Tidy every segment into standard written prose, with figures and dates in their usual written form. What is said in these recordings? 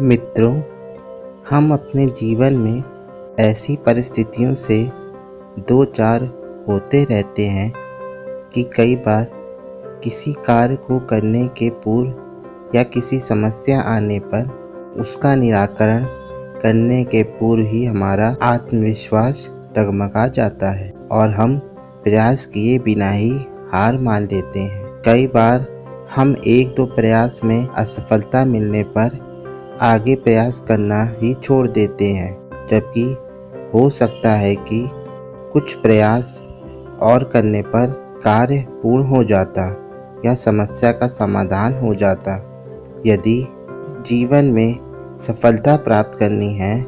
मित्रों, हम अपने जीवन में ऐसी परिस्थितियों से दो चार होते रहते हैं कि कई बार किसी कार्य को करने के पूर्व या किसी समस्या आने पर उसका निराकरण करने के पूर्व ही हमारा आत्मविश्वास डगमगा जाता है और हम प्रयास किए बिना ही हार मान लेते हैं। कई बार हम एक दो प्रयास में असफलता मिलने पर आगे प्रयास करना ही छोड़ देते हैं, जबकि हो सकता है कि कुछ प्रयास और करने पर कार्य पूर्ण हो जाता या समस्या का समाधान हो जाता। यदि जीवन में सफलता प्राप्त करनी है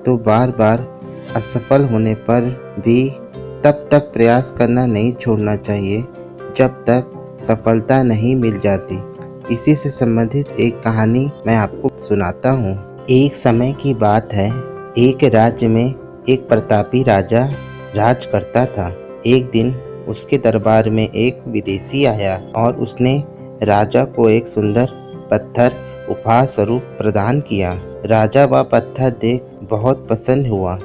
तो बार बार असफल होने पर भी तब तक प्रयास करना नहीं छोड़ना चाहिए जब तक सफलता नहीं मिल जाती। इसी से संबंधित एक कहानी मैं आपको सुनाता हूँ। एक समय की बात है, एक राज्य में एक प्रतापी राजा राज करता था। एक दिन उसके दरबार में एक विदेशी आया और उसने राजा को एक सुंदर पत्थर उपहार स्वरूप प्रदान किया। राजा वह पत्थर देख बहुत प्रसन्न हुआ।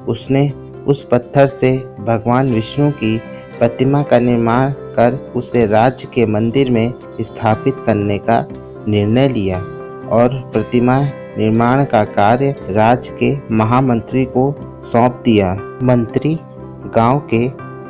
उसने उस पत्थर से भगवान विष्णु की प्रतिमा का निर्माण कर उसे राज्य के मंदिर में स्थापित करने का निर्णय लिया और प्रतिमा निर्माण का कार्य राज्य के महामंत्री को सौंप दिया। मंत्री गांव के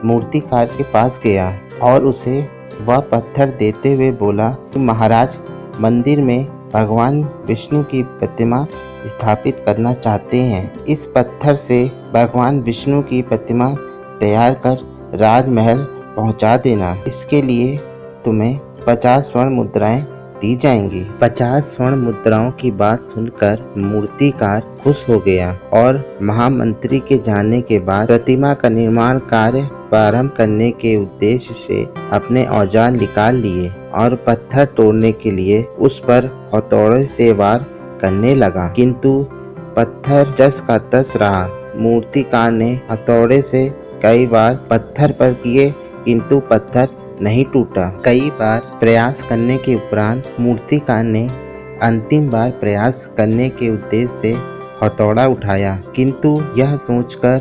मूर्तिकार के पास गया और उसे वह पत्थर देते हुए बोला कि महाराज, मंदिर में भगवान विष्णु की प्रतिमा स्थापित करना चाहते हैं। इस पत्थर से भगवान विष्णु की प्रतिमा तैयार कर राजमहल पहुंचा देना। इसके लिए तुम्हें 50 स्वर्ण मुद्राएं दी जाएंगी। 50 स्वर्ण मुद्राओं की बात सुनकर मूर्तिकार खुश हो गया और महामंत्री के जाने के बाद प्रतिमा का निर्माण कार्य प्रारंभ करने के उद्देश्य से अपने औजार निकाल लिए और पत्थर तोड़ने के लिए उस पर हथौड़े से वार करने लगा, किंतु पत्थर जस का तस रहा। मूर्तिकार ने हथौड़े से कई बार पत्थर पर किए, किंतु पत्थर नहीं टूटा। कई बार प्रयास करने के उपरांत मूर्तिकार ने अंतिम बार प्रयास करने के उद्देश्य से हथौड़ा उठाया, किंतु यह सोचकर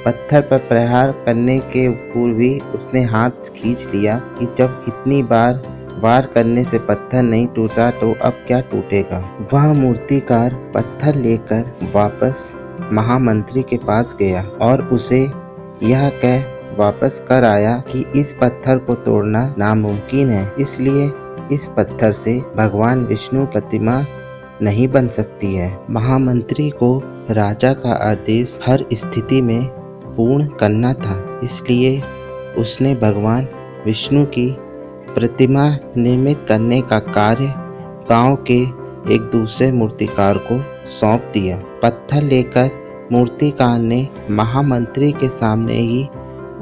पत्थर पर प्रहार करने के पूर्व ही उसने हाथ खींच लिया कि जब इतनी बार वार करने से पत्थर नहीं टूटा तो अब क्या टूटेगा। वह मूर्तिकार पत्थर लेकर वापस महामंत्री के पास गया और उसे यह कह वापस कर आया कि इस पत्थर को तोड़ना नामुमकिन है, इसलिए इस पत्थर से भगवान विष्णु प्रतिमा नहीं बन सकती है। महामंत्री को राजा का आदेश हर स्थिति में पूर्ण करना था, इसलिए उसने भगवान विष्णु की प्रतिमा निर्मित करने का कार्य गांव के एक दूसरे मूर्तिकार को सौंप दिया। पत्थर लेकर मूर्तिकार ने महामंत्री के सामने ही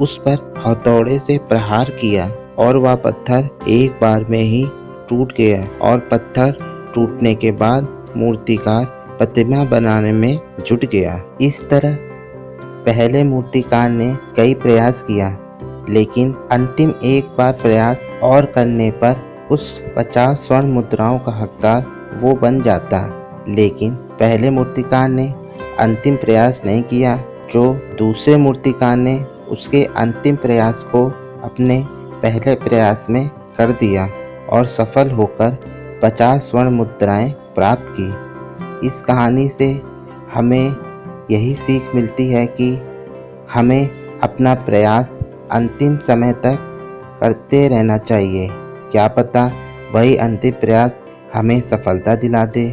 उस पर हथौड़े से प्रहार किया और वह पत्थर एक बार में ही टूट गया और पत्थर टूटने के बाद मूर्तिकार प्रतिमा बनाने में जुट गया। इस तरह पहले मूर्तिकार ने कई प्रयास किया, लेकिन अंतिम एक बार प्रयास और करने पर उस 50 स्वर्ण मुद्राओं का हकदार वो बन जाता। लेकिन पहले मूर्तिकार ने अंतिम प्रयास नहीं किया। जो दूसरे मूर्तिकार ने उसके अंतिम प्रयास को अपने पहले प्रयास में कर दिया और सफल होकर 50 स्वर्ण मुद्राएं प्राप्त की। इस कहानी से हमें यही सीख मिलती है कि हमें अपना प्रयास अंतिम समय तक करते रहना चाहिए। क्या पता वही अंतिम प्रयास हमें सफलता दिला दे।